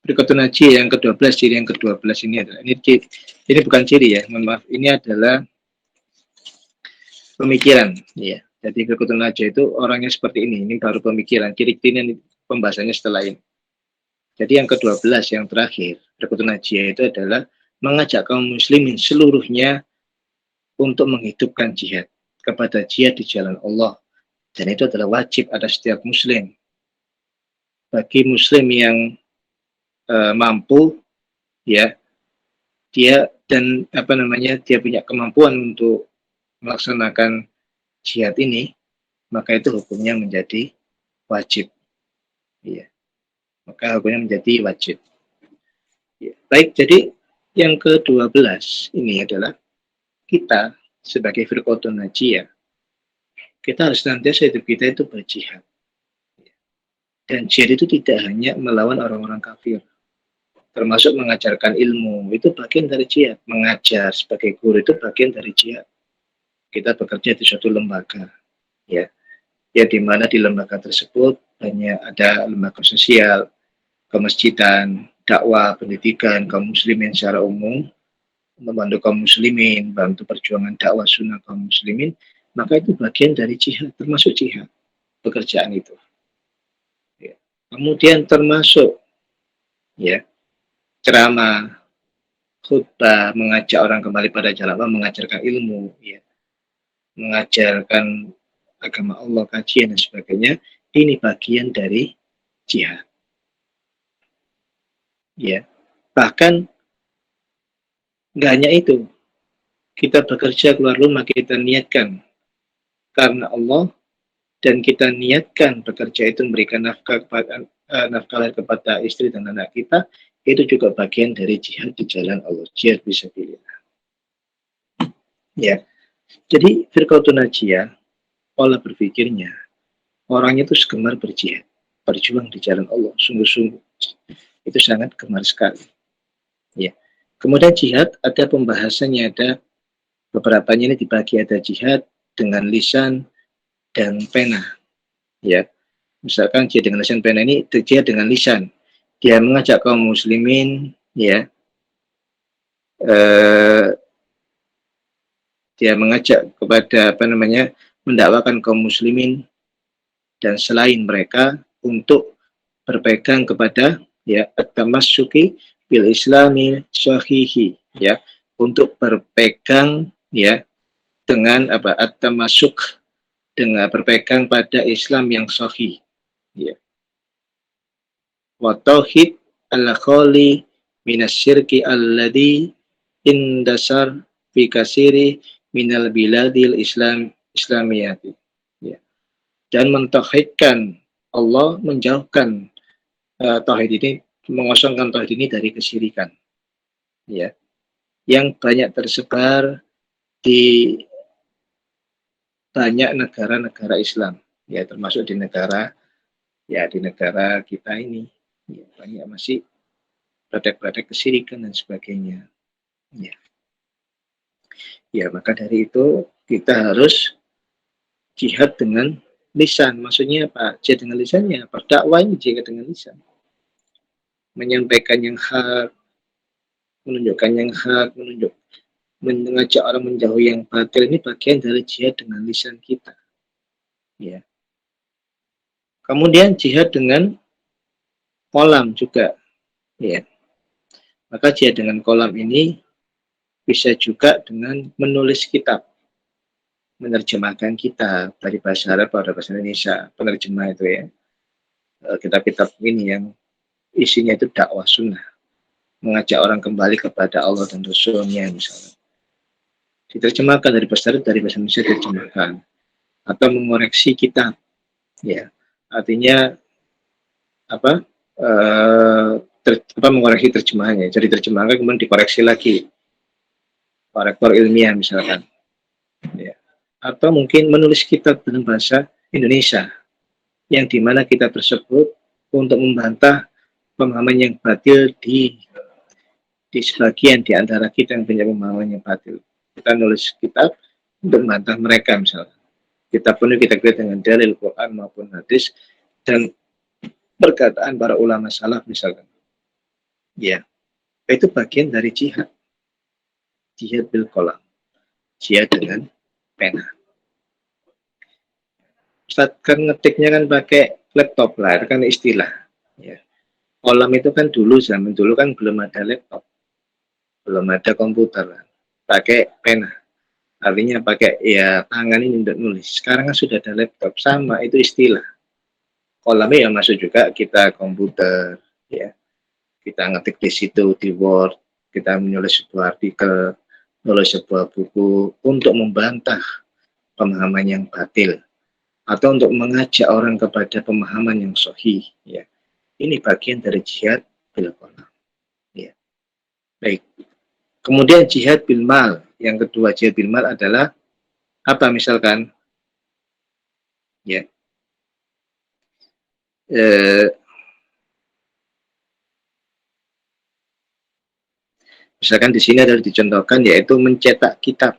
Firqatun najiyah yang ke-12, ciri yang ke-12 ini adalah, ini bukan ciri ya, mohon maaf, ini adalah pemikiran ya. Jadi firqatun najiyah itu orangnya seperti ini baru pemikiran, ciri-cirinya pembahasannya setelah ini. Jadi yang ke-12 yang terakhir, firqatun najiyah itu adalah mengajak kaum muslimin seluruhnya untuk menghidupkan jihad, kepada jihad di jalan Allah, dan itu adalah wajib atas setiap muslim. Bagi muslim yang mampu ya, dia dan dia punya kemampuan untuk melaksanakan jihad ini, maka itu hukumnya menjadi wajib. Ya. Maka hukumnya menjadi wajib. Ya. Baik, jadi yang ke-12 ini adalah kita sebagai firqatun najiyah, kita harus senantiasa hidup kita itu berjihad. Dan jihad itu tidak hanya melawan orang-orang kafir, termasuk mengajarkan ilmu, itu bagian dari jihad. Mengajar sebagai guru itu bagian dari jihad. Kita bekerja di suatu lembaga, ya di mana di lembaga tersebut banyak ada lembaga sosial, kemasjidan, dakwah, pendidikan kaum muslimin secara umum, membantu kaum muslimin, bantu perjuangan dakwah sunnah kaum muslimin, maka itu bagian dari jihad, termasuk jihad pekerjaan itu. Ya. Kemudian termasuk ya ceramah, khutbah, mengajak orang kembali pada jalan Allah, mengajarkan ilmu, ya, mengajarkan agama Allah, kajian dan sebagainya, ini bagian dari jihad. Ya, bahkan nggak hanya itu, kita bekerja keluar rumah, kita niatkan karena Allah, dan kita niatkan bekerja itu memberikan nafkah kepada istri dan anak kita, itu juga bagian dari jihad di jalan Allah, jihad fisabilillah. Ya, jadi firqatun najiyah, pola berpikirnya, orangnya itu gemar berjihad, berjuang di jalan Allah, sungguh-sungguh. Itu sangat gemar sekali. Ya. Kemudian jihad, ada pembahasannya, ada beberapanya ini dibagi, ada jihad dengan lisan dan pena. Ya. Misalkan jihad dengan lisan pena ini, jihad dengan lisan. Dia mengajak kaum muslimin, ya, dia mengajak kepada mendakwakan kaum muslimin dan selain mereka untuk berpegang kepada ya at-tamassuki bil islami sahihi, ya, untuk berpegang ya dengan at-tamassuk, dengan berpegang pada Islam yang sahih, ya, wa tauhid al-khali minasyirki alladhi indasar fi kasiri minal biladil islamiyati, ya, dan mentauhidkan Allah, menjauhkan tauhid ini, mengosongkan tauhid ini dari kesyirikan, ya, yang banyak tersebar di banyak negara-negara Islam, ya, termasuk di negara kita ini, ya, banyak masih praktek-praktek kesyirikan dan sebagainya, ya. Ya, maka dari itu kita harus jihad dengan lisan. Maksudnya apa? Jihad dengan lisannya apa? Dakwah ini jihad dengan lisan. Menyampaikan yang hak, menunjukkan yang hak, mengajak orang menjauhi yang batil, ini bagian dari jihad dengan lisan kita. Ya. Kemudian jihad dengan kolam juga. Ya. Maka jihad dengan kolam ini bisa juga dengan menulis kitab, menerjemahkan kitab dari bahasa Arab pada bahasa Indonesia, penerjemah itu ya. Kitab-kitab ini yang isinya itu dakwah sunnah, mengajak orang kembali kepada Allah dan Rasulnya misalnya. Diterjemahkan dari bahasa Arab, dari bahasa Indonesia diterjemahkan, atau mengoreksi kitab, ya, artinya mengoreksi terjemahannya, jadi terjemahan kemudian dikoreksi lagi, korektor ilmiah misalkan, ya, atau mungkin menulis kitab dalam bahasa Indonesia, yang dimana kitab tersebut untuk membantah pemahaman yang batil di sebagian di antara kita yang punya pemahaman yang batil. Kita nulis kitab untuk membantah mereka misalnya. Kita penuh kita dengan dalil Quran maupun hadis dan perkataan para ulama salaf misalkan. Ya, itu bagian dari jihad. Jihad bil qalam. Jihad dengan pena. Ustaz kan ngetiknya kan pakai laptop lah, itu kan istilah. Ya. Kolam itu kan dulu, zaman dulu kan belum ada laptop, belum ada komputer, pakai pena. Artinya pakai ya tangan ini untuk nulis. Sekarang kan sudah ada laptop, sama itu istilah. Kolamnya yang masuk juga kita komputer, ya. Kita ngetik di situ di Word, kita menulis sebuah artikel, menulis sebuah buku untuk membantah pemahaman yang batil atau untuk mengajak orang kepada pemahaman yang sahih, ya. Ini bagian dari jihad bil qalam, ya. Baik. Kemudian jihad bil mal, yang kedua jihad bil mal adalah apa misalkan, ya. Misalkan di sini adalah dicontohkan yaitu mencetak kitab,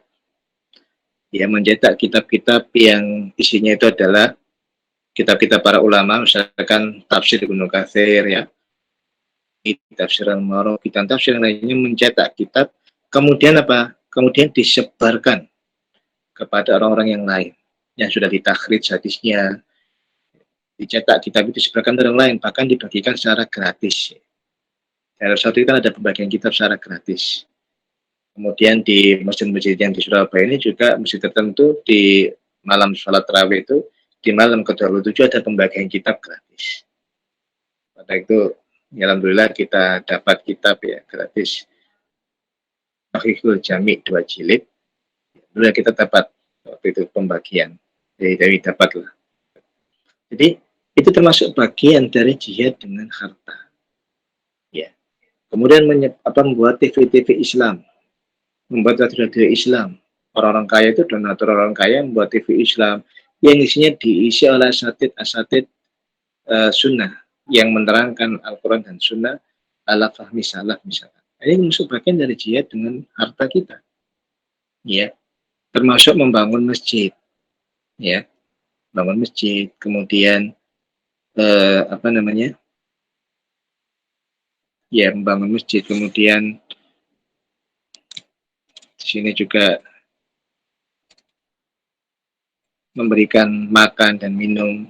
ya, mencetak kitab-kitab yang isinya itu adalah kitab-kitab para ulama, misalkan tafsir Ibnu Katsir, ya, tafsir Al-Mawardi dan tafsir yang lainnya, mencetak kitab, kemudian apa? Kemudian disebarkan kepada orang-orang yang lain yang sudah ditakhrij hadisnya, dicetak kitab itu disebarkan ke orang lain, bahkan dibagikan secara gratis. Dalam satu itu kan ada pembagian kitab secara gratis. Kemudian di masjid-masjid yang di Surabaya ini juga masjid tertentu di malam sholat tarawih itu, di malam ke-27 ada pembagian kitab gratis. Pada itu, ya, alhamdulillah kita dapat kitab, ya, gratis. Sahihul Jami' 2 jilid. Alhamdulillah kita dapat waktu itu pembagian. Jadi dapat lah. Jadi itu termasuk bagian dari jihad dengan harta. Ya. Kemudian membuat TV-TV Islam, membuat radio Islam. Orang-orang kaya itu donatur orang kaya membuat TV Islam yang isinya diisi oleh asatid sunnah yang menerangkan Al-Quran dan sunnah ala fahmi salaf misalkan. Ini masuk bagian dari jihad dengan harta kita, ya, termasuk membangun masjid, ya, bangun masjid, kemudian ya, membangun masjid, kemudian di sini juga memberikan makan dan minum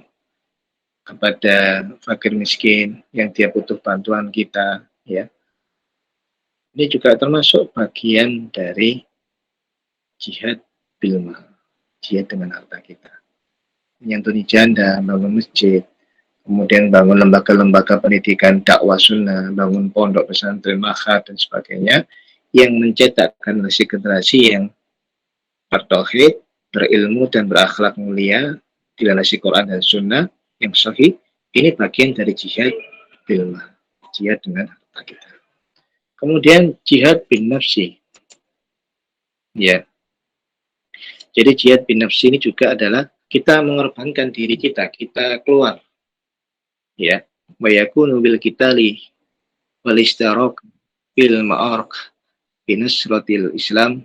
kepada fakir miskin yang dia butuh bantuan kita, ya. Ini juga termasuk bagian dari jihad bil mal, jihad dengan harta kita. Menyantuni janda, bangun masjid, kemudian bangun lembaga-lembaga pendidikan dakwah sunnah, bangun pondok pesantren, makhat dan sebagainya, yang mencetak generasi-generasi yang bertauhid, berilmu dan berakhlak mulia, dilandasi Quran dan sunnah yang sahih. Ini bagian dari jihad bil mal, jihad dengan harta kita. Kemudian jihad bin nafsi, ya. Jadi jihad bin nafsi ini juga adalah kita mengorbankan diri kita keluar, ya, wa yakunu bil qitali wal istiraq bil ma'arq binasratil Islam,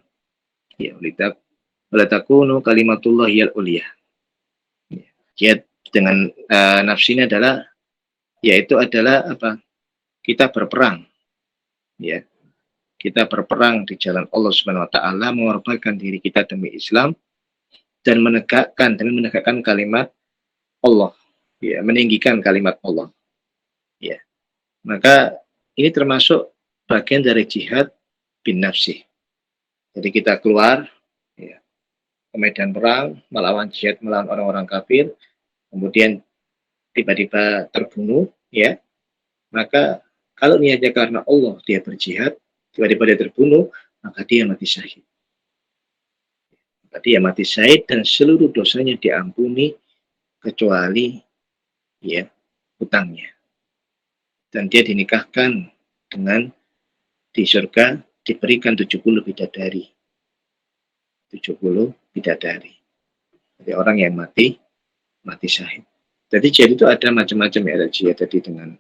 ya, wala takunu kalimatullahi al-ulya. Ya. Jihad dengan nafsi ini adalah, yaitu adalah apa? Kita berperang, ya. Kita berperang di jalan Allah Subhanahu wa taala, mengorbankan diri kita demi Islam dan menegakkan kalimat Allah, ya, meninggikan kalimat Allah, ya. Maka ini termasuk bagian dari jihad bin nafsi. Jadi kita keluar, ya, ke medan perang, melawan jihad, melawan orang-orang kafir, kemudian tiba-tiba terbunuh, ya. Maka kalau niatnya karena Allah dia berjihad, tiba-tiba dia terbunuh, maka dia mati syahid. Maka dia mati syahid dan seluruh dosanya diampuni kecuali, ya, hutangnya. Dan dia dinikahkan dengan, di surga diberikan 70 bidadari. 70 bidadari. Jadi orang yang mati syahid. Jadi jihad itu ada macam-macam, ya. Ada jihad tadi dengan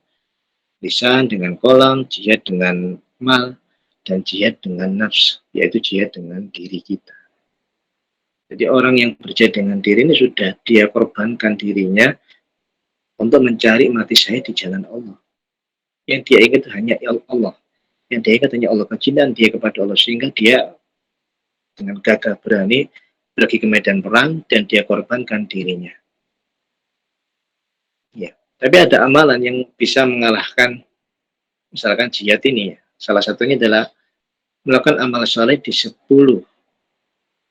lisan, dengan kolam, jihad dengan mal, dan jihad dengan nafs, yaitu jihad dengan diri kita. Jadi orang yang berjihad dengan diri ini sudah dia korbankan dirinya untuk mencari mati syahid di jalan Allah. Yang dia ingat hanya Allah. Yang dia ingat hanya Allah, kecintaan dia kepada Allah, sehingga dia dengan gagah berani pergi ke medan perang dan dia korbankan dirinya. Ya. Tapi ada amalan yang bisa mengalahkan misalkan jihad ini, ya. Salah satunya adalah melakukan amal soleh di 10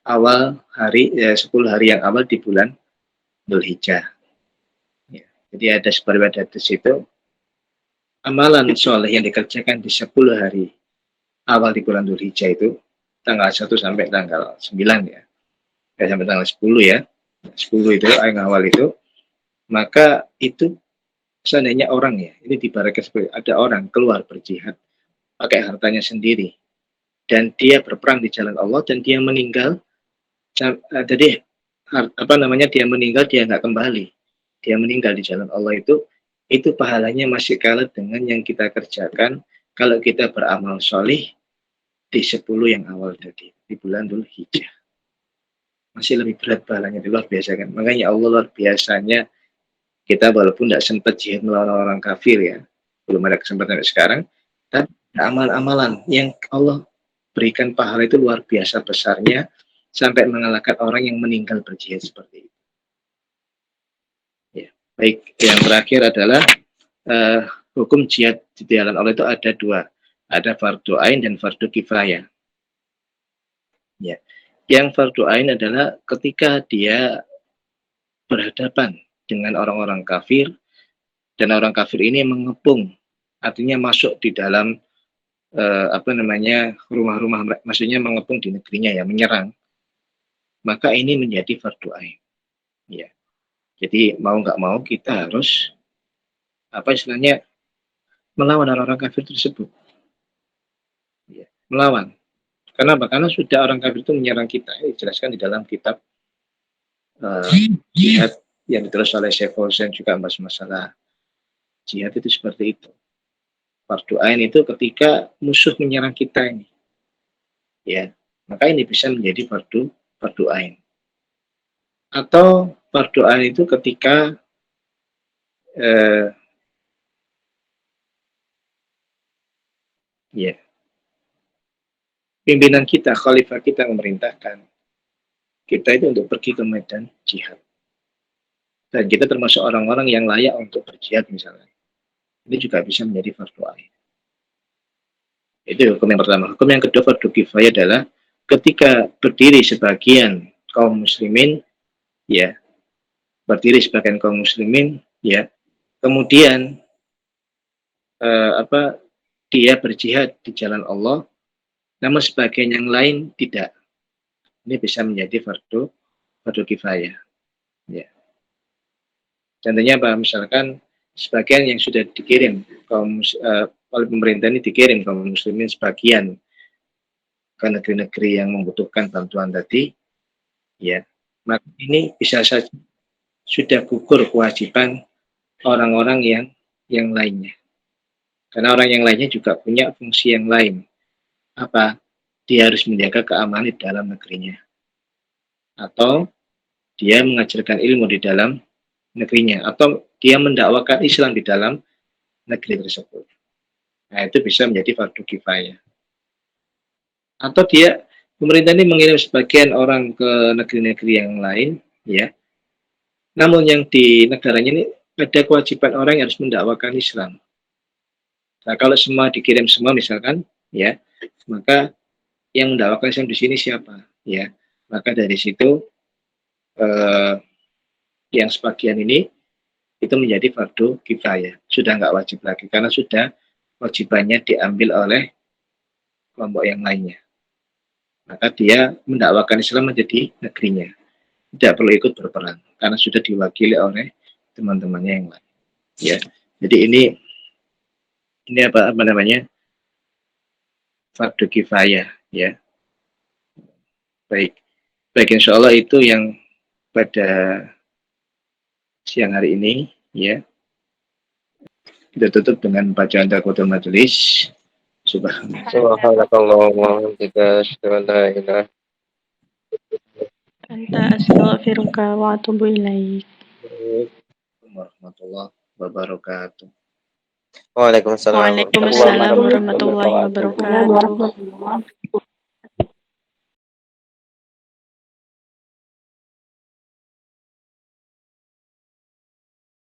awal hari, 10 hari yang awal di bulan Dzulhijjah. Ya. Jadi ada sebuah hadis itu, amalan soleh yang dikerjakan di 10 hari awal di bulan Dzulhijjah itu tanggal 1 sampai tanggal 9 ya. Sampai tanggal 10 ya. 10 itu yang awal itu, maka itu seandainya orang ya, ini diibaratkan seperti ada orang keluar berjihad pakai hartanya sendiri dan dia berperang di jalan Allah dan dia meninggal, jadi apa namanya, dia meninggal, dia nggak kembali, dia meninggal di jalan Allah, itu pahalanya masih kalah dengan yang kita kerjakan kalau kita beramal solih di 10 yang awal tadi di bulan Dzulhijjah. Masih lebih berat pahalanya, luar biasa kan. Makanya Allah luar biasanya, kita walaupun tidak sempat jihad melawan orang kafir ya, belum ada kesempatan sampai sekarang, tapi amal-amalan yang Allah berikan pahala itu luar biasa besarnya sampai mengalahkan orang yang meninggal berjihad seperti itu. Ya. Baik, yang terakhir adalah hukum jihad di jalan Allah itu ada dua, ada fardu ain dan fardu kifayah. Ya. Yang fardu ain adalah ketika dia berhadapan dengan orang-orang kafir dan orang kafir ini mengepung, artinya masuk di dalam rumah-rumah, maksudnya mengepung di negerinya ya, menyerang, maka ini menjadi fardu ain. Ya. Jadi mau nggak mau kita harus istilahnya melawan orang-orang kafir tersebut. Ya, melawan. Kenapa? Karena sudah orang kafir itu menyerang kita. Dijelaskan di dalam kitab jihad yang ditulis oleh Syekh Fauzan juga membahas masalah jihad itu seperti itu. Fardu ain itu ketika musuh menyerang kita ini, ya, maka ini bisa menjadi fardu ain. Atau fardu ain itu ketika ya, pimpinan kita, khalifah kita memerintahkan kita itu untuk pergi ke medan jihad. Dan kita termasuk orang-orang yang layak untuk berjihad misalnya. Ini juga bisa menjadi fardu ain. Itu hukum yang pertama. Hukum yang kedua fardu kifayah adalah ketika berdiri sebagian kaum muslimin, ya, berdiri sebagian kaum muslimin, ya, kemudian dia berjihad di jalan Allah, namun sebagian yang lain tidak. Ini bisa menjadi fardu kifayah. Ya. Contohnya apa? Misalkan sebagian yang sudah dikirim oleh pemerintah ini, dikirim kaum muslimin sebagian ke negeri-negeri yang membutuhkan bantuan tadi, ya, maka ini bisa saja sudah gugur kewajiban orang-orang yang lainnya. Karena orang yang lainnya juga punya fungsi yang lain. Apa? Dia harus menjaga keamanan di dalam negerinya. Atau dia mengajarkan ilmu di dalam negerinya, atau dia mendakwakan Islam di dalam negeri tersebut. Nah, itu bisa menjadi fardu kifayah. Atau pemerintah ini mengirim sebagian orang ke negeri-negeri yang lain, ya. Namun yang di negaranya ini ada kewajiban orang yang harus mendakwakan Islam. Nah, kalau semua dikirim semua misalkan, ya, maka yang mendakwakan Islam di sini siapa, ya? Maka dari situ yang sebagian ini itu menjadi fardu kifayah, sudah nggak wajib lagi karena sudah wajibannya diambil oleh kelompok yang lainnya. Maka dia mendakwakan Islam menjadi negerinya, tidak perlu ikut berperang karena sudah diwakili oleh teman-temannya yang lain. Ya, jadi ini apa namanya, fardu kifayah, ya. Baik, insya Allah itu yang pada siang hari ini, ya. Kita tutup dengan bacaan taqwatul majelis. Subhanallahumma wa bihamdika, Anta astaghfiruka wa atubu ilaik. Warahmatullahi wabarakatuh. Waalaikumsalam Waalaikumsalam warahmatullahi wabarakatuh.